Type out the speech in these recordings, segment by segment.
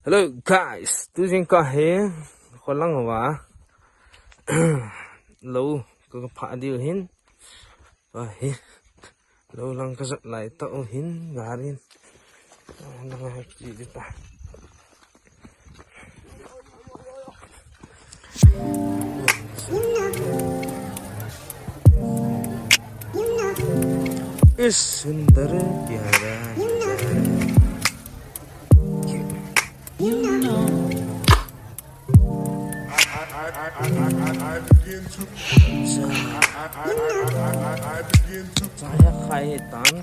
Hello guys, tôi xin có here con lăng hóa lâu có phá điều hin và hi lâu lăng có giật lại tao hin garin đang hay gì đi ta is sundar pyara I begin to saya kaitan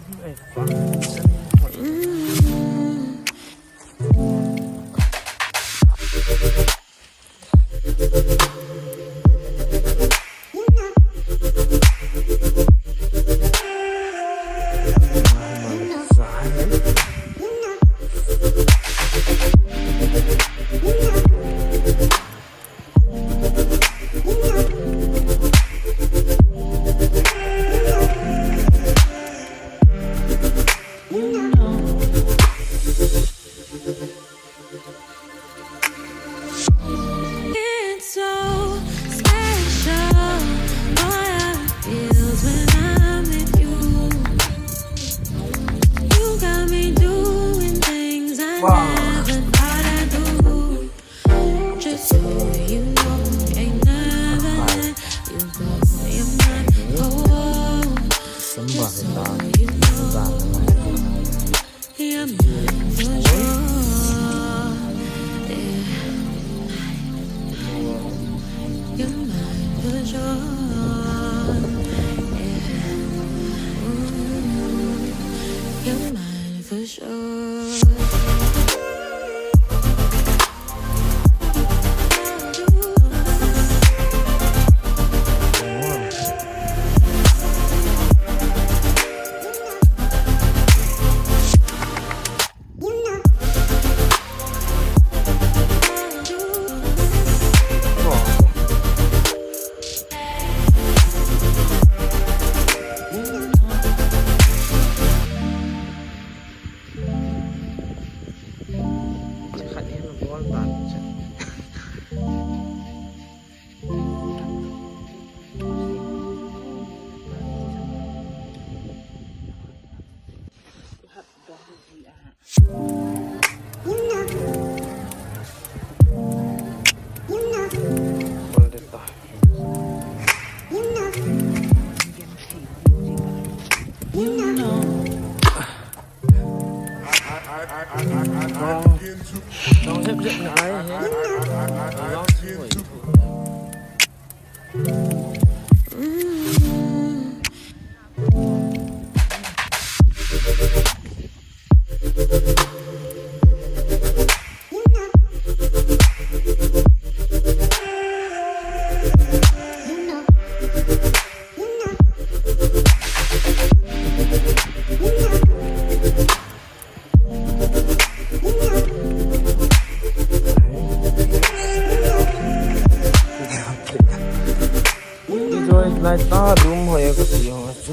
lại ta đúng rồi cái gì mà chứ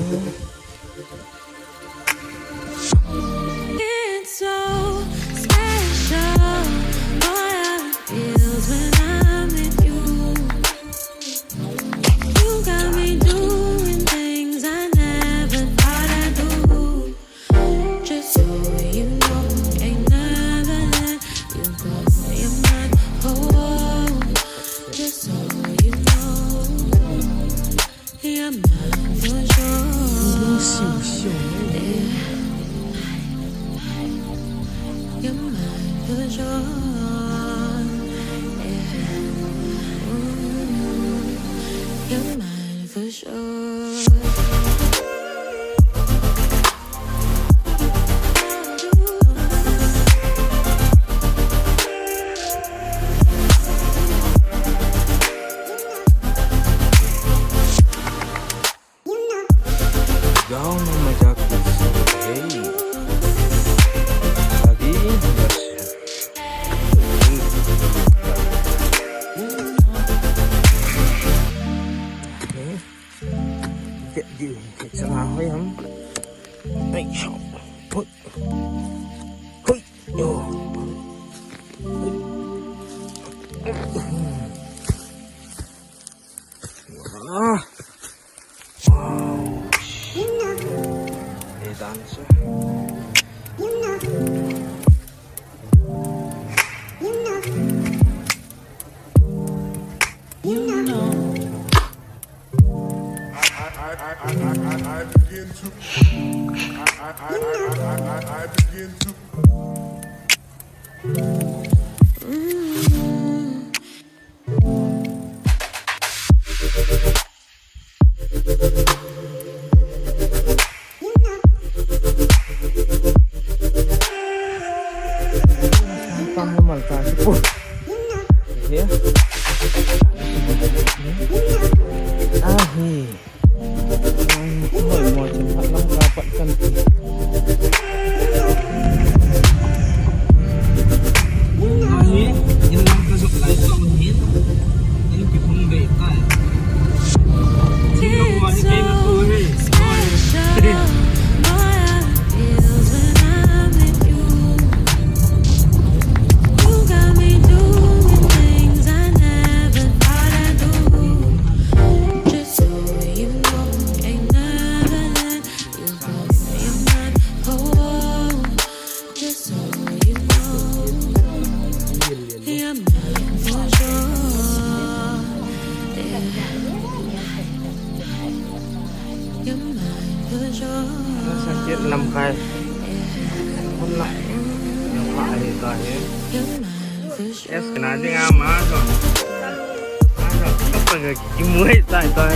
Wow. Hey, dance. I begin to Pang naman kasi po. Here. Ahi. Hoy mo cepat lang dapatkan. Ahi, hilang kasok lain kamuhin. Ini pitong veute. Sino mo ni kay na to he. Sakit 6 kali. Không lại. Nó phải rồi nhé. Yes, cái này đi ngang mà rồi. Rồi, tất cả cái muối tại tôi.